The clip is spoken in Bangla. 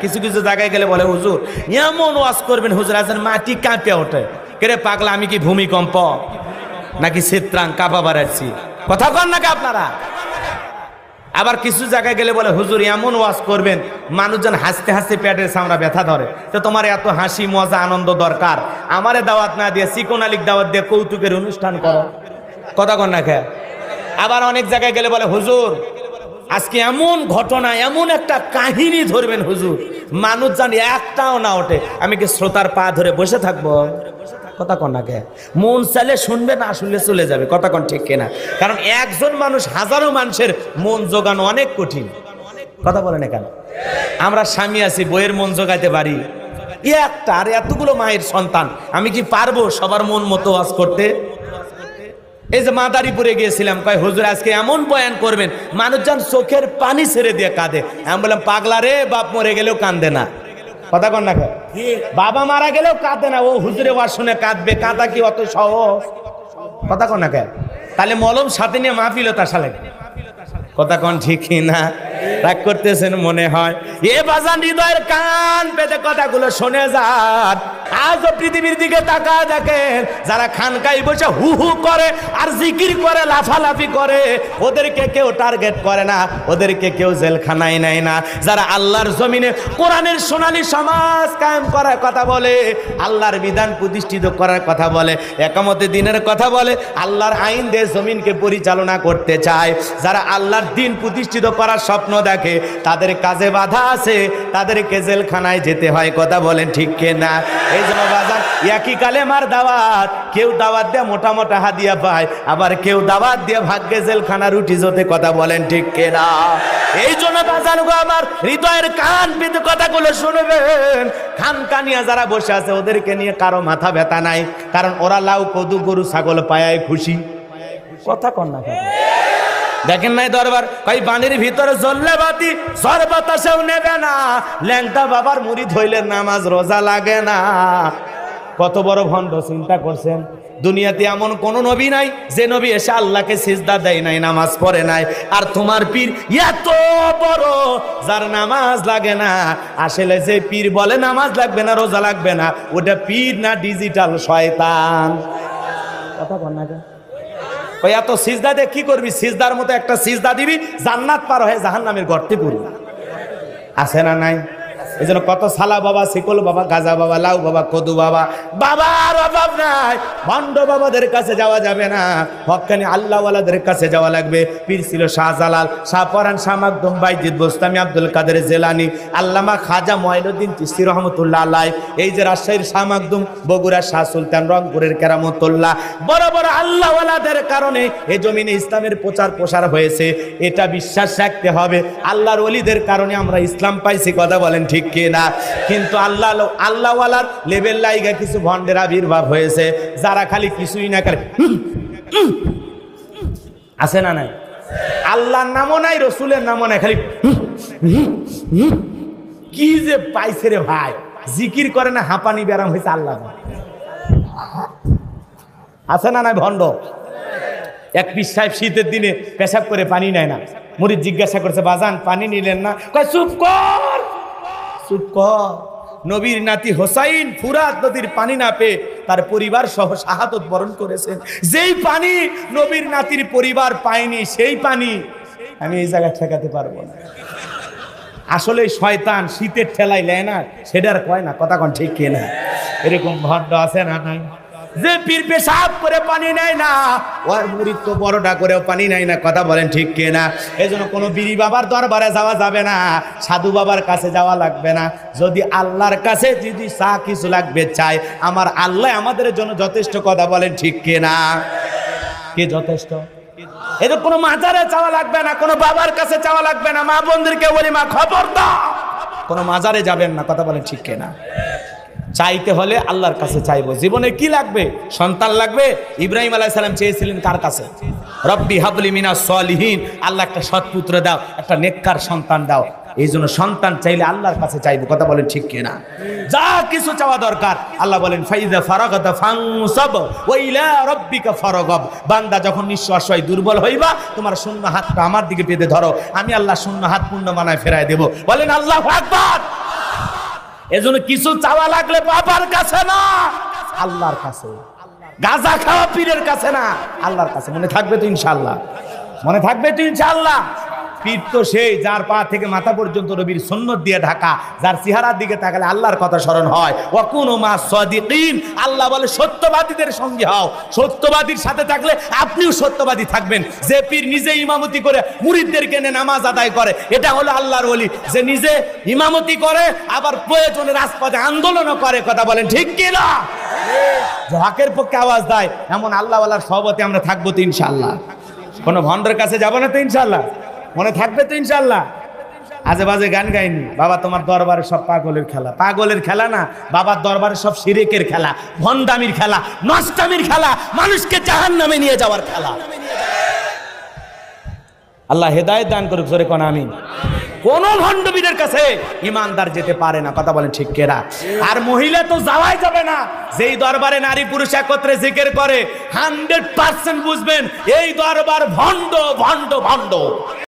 কিছু কিছু জায়গায় গেলে বলে হুজুর এমন ওয়াজ করবেন হুজুর আছেন মাটি কাঁপে ওঠে। কেরে পাগলা, আমি কি ভূমিকম্প নাকি চিত্রাং কাঁপা বাড়াচ্ছি? কথা কন নাকি আপনারা? আবার কিছু জায়গায় গেলে বলে হুজুর এমন ওয়াজ করবেন মানুষজন হাসতে হাসতে পেটের চামড়া ব্যথা ধরে। তো তোমার এত হাসি মজা আনন্দ দরকার, আমারে দাওয়াত না দিয়ে চিকন আলীর দাওয়াত দিয়ে কৌতুকের অনুষ্ঠান করো। কথা কন না খেয়ে। আবার অনেক জায়গায় গেলে বলে হুজুর আজকে এমন ঘটনা, এমন একটা কাহিনী ধরবেন হুজুর মানুষ জানি একটাও না ওঠে। আমি কি শ্রোতার পা ধরে বসে থাকবো? কথা কন না কে? মন চাইলে শুনবে, না শুনলে চলে যাবে। কথা কন ঠিক কিনা? কারণ একজন মানুষ হাজারো মানুষের মন জোগানো অনেক কঠিন। কথা বলে না কেন? আমরা স্বামী আছি, বইয়ের মন জোগাইতে পারি একটা, আর এতগুলো মায়ের সন্তান, আমি কি পারবো সবার মন মতো ওয়াজ করতে? এই যে মাদারীপুরে গিয়েছিলাম, কয় হুজুর আজকে এমন বয়ান করবেন মানুষজন চোখের পানি ছেড়ে দিয়ে কাঁদে। আমি বললাম পাগলা রে, বাপ মরে গেলেও কান্দে না। কথা কন না? বাবা মারা গেলেও কাঁদে না, ও হুজুরে ওয়াজ শুনে কাঁদবে। কাঁদা কি অত সহজ? কথা কন না? তাহলে মলম সাথে নিয়ে মাহফিল তার সালে। কথা কন ঠিক না? রাগ করতেছেন মনে হয়। এ বাজান হৃদয়ের কান পেতে কথাগুলো শুনে যান। আজও পৃথিবীর দিকে তাকায় দেখেন, যারা খানকায় বসে হু হু করে আর জিকির করে, লাফালাফি করে, ওদেরকে কেউ টার্গেট করে না, ওদেরকে কেউ জেলখানায় নেয় না। যারা আল্লাহর জমিনে কোরআনের সোনালী সমাজ কায়েম করার কথা বলে, আল্লাহর বিধান প্রতিষ্ঠিত করার কথা বলে, একামতে দিনের কথা বলে, আল্লাহর আইন দিয়ে জমিনকে পরিচালনা করতে চায়, যারা আল্লাহর দিন প্রতিষ্ঠিত করার স্বপ্ন দেখে, তাদের কাজে বাধা আছে, তাদেরকে জেলখানায় যেতে হয়। কথা বলেন ঠিক কিনা? এই জন্য বাজার একই কালেমার দাওয়াত, কেউ দাওয়াত দিয়ে মোটা মোটা হাদিয়া পায়, আবার কেউ দাওয়াত দিয়ে ভাগ্যে জেলখানা রুটি জোতে। কথা বলেন ঠিক কিনা? এই জন্য বাজার গো আমার হৃদয়ের কান পেতে কথাগুলো শুনবেন। খানকানিয়া যারা বসে আছে ওদেরকে নিয়ে কারো মাথা ব্যথা নাই, কারণ ওরা লাউ কদু গরু ছাগল পায় খুশি। কথা কন না? দেখেন নাই দরবার কই পানির ভিতরে জ্বললে বাতি ঝড় বাতাসেও নেবে না, ল্যাংটা বাবার মুড়ি ধইলে নামাজ রোজা লাগে না। কত বড় ভণ্ড, চিন্তা করছেন? দুনিয়াতে এমন কোন নবী নাই যে নবী এসে আল্লাহকে সিজদা দেয় নাই, নামাজ পড়ে নাই। আর তোমার পীর এত বড় যার নামাজ লাগে না। আসলে যে পীর বলে নামাজ লাগবে না, রোজা লাগবে না, ওটা পীর না ডিজিটাল শয়তান। কথা বল না? ওই এত সিজদা দিয়ে কি করবি? সিজদার মতো একটা সিজদা দিবি, জান্নাত পার হয়ে জাহান্নামের গর্তে পড়বি। আছে না নাই? এই জন্য কত সালা বাবা, শিকল বাবা, গাজা বাবা, লাউ বাবা, কদু বাবা, বাবার অভাব নাই। ভণ্ড বাবাদের কাছে যাওয়া যাবে না, হক্কানি আল্লাহওয়ালাদের কাছে যাওয়া লাগবে। পীর ছিল শাহজালাল, শাহ পরান, শাহ মাকদুম, বাইজিদ বোস্তামি, আব্দুল কাদের জেলানি, আল্লামা খাজা মঈনুদ্দিন চিশতি রহমতুল্লাহ আলাইহি। এই যে রাজশাহীর শাহ মাকদুম, বগুড়ার শাহ সুলতান, রংপুরের কেরামতুল্লাহ, বড় বড় আল্লাহওয়ালাদের কারণে এই জমিনে ইসলামের প্রচার প্রসার হয়েছে। এটা বিশ্বাস রাখতে হবে, আল্লাহর ওলিদের কারণে আমরা ইসলাম পাইছি। কথা বলেন ঠিক কিনা? কিন্তু আল্লাহওয়ালার লেভেল লাইগা কিছু ভণ্ডের আবির্ভাব হয়েছে, যারা খালি কিছুই না করে আছে না নাই? আল্লাহর নামও নাই, রসুলের নামও নাই, খালি কি যে পাইছে রে ভাই। জিকির করে না, হাঁপানি ব্যারাম হয়েছে আল্লাহ। আছে না নাই ভণ্ড? এক পীর সাহেব শীতের দিনে পেশাব করে পানি নেয় না। মুরিদ জিজ্ঞাসা করছে, বাজান পানি নিলেন না? কয় চুপ কর, চুপ কর। নবীর নাতি হোসাইন ফুরাত নদীর পানি না পেয়ে তার পরিবার সহ শাহাদত বরণ করেছেন। যেই পানি নবীর নাতির পরিবার পায়নি, সেই পানি আমি এই জায়গায় ঠেকাতে পারবো না। আসলে শয়তান শীতের ঠেলাই নেয় না, সেটার কয় না। কথা কোন ঠিক কিনা? এরকম ভণ্ড আছে না নাই? যে পীর পেশাব করে পানি নেয় না, ওর মুরিদ তো বড়টা করেও পানি নেয় না। কথা বলেন ঠিক কিনা? এই জন্য কোনো বিড়ি বাবার দরবারে যাওয়া যাবে না, সাধু বাবার কাছে যাওয়া লাগবে না। যদি আল্লাহর কাছে যদি চা কিছু লাগবে চাই, আমার আল্লাহ আমাদের জন্য যথেষ্ট। কথা বলেন ঠিক কিনা? কে যথেষ্ট? এর কোনো মাজারে চাওয়া লাগবে না, কোনো বাবার কাছে চাওয়া লাগবে না। মা বোনদেরকে বলি, মা খবর দাও, কোনো মাজারে যাবেন না। কথা বলেন ঠিক কিনা? চাইতে হলে আল্লাহর কাছে চাইবো। জীবনে কি লাগবে? সন্তান লাগবে। ইব্রাহিম আলাইহিস সালাম চেয়েছিলেন কার কাছে? রব্বি হাবলি মিনাস সলিহিন, আল্লাহ একটা সৎপুত্র দাও, একটা নেককার সন্তান দাও। এই জন্য সন্তান চাইলে আল্লাহর কাছে চাইবো। কথা বলেন ঠিক কিনা? যা কিছু চাওয়া দরকার আল্লাহ বলেন ফাইযা ফারাগাতা ফানসাব ওয়া ইলা রাব্বিকা ফারাগাব। বান্দা যখন নিঃস্ব অসহায় দুর্বল হইবা, তোমার শূন্য হাতটা আমার দিকে পেতে ধরো, আমি আল্লাহ শূন্য হাত পূর্ণ বানায় ফেরায় দেব। বলেন আল্লাহু আকবার। এজন্য কিছু চাওয়া লাগলে বাবার কাছে না, আল্লাহর কাছে। গাঁজা খাওয়া পীরের কাছে না, আল্লাহর কাছে। মনে থাকবে তো ইনশাআল্লাহ? মনে থাকবে তো ইনশাআল্লাহ? পীর তো সেই যার পা থেকে মাথা পর্যন্ত নবীর সুন্নত দিয়ে ঢাকা, যার চেহারার দিকে তাকালে আল্লাহর কথা স্মরণ হয়। ওয়া কুনু মা সাদিকিন, আল্লাহ বলে সত্যবাদীদের সঙ্গে হও। সত্যবাদীর সাথে থাকলে আপনিও সত্যবাদী থাকবেন। যে পীর নিজে ইমামতি করে মুরিদদেরকে নিয়ে নামাজ আদায় করে, এটা হলো আল্লাহর ওলি। যে নিজে ইমামতি করে আবার প্রয়োজনে রাজপথে আন্দোলনও করে। কথা বলেন ঠিক কি না? যে হকের পক্ষে আওয়াজ দেয়, এমন আল্লাহওয়ালার সহবতে আমরা থাকবো তো ইনশাআল্লাহ? কোনো ভণ্ডের কাছে যাবো না তো ইনশাআল্লাহ? মনে থাকবে তো ইনশাআল্লাহ? আজে বাজে গান গাইনি বাবা, তোমার দরবারে সব পাগলের খেলা। পাগলের খেলা না, বাবার দরবারে সব শিরিকের খেলা, ভণ্ডামির খেলা, নষ্টামির খেলা, মানুষকে জাহান্নামে নিয়ে যাওয়ার খেলা। আল্লাহ হেদায়েত দান করুক, জোরে কোন আমিন। কোন ভণ্ডবীরের কাছে ইমানদার যেতে পারে না। কথা বলেন ঠিক কেরা? আর মহিলা তো যাওয়াই যাবে না। যেই দরবারে নারী পুরুষ একত্রে জিকির করে 100% বুঝবেন এই দরবার ভণ্ড ভণ্ড ভণ্ড।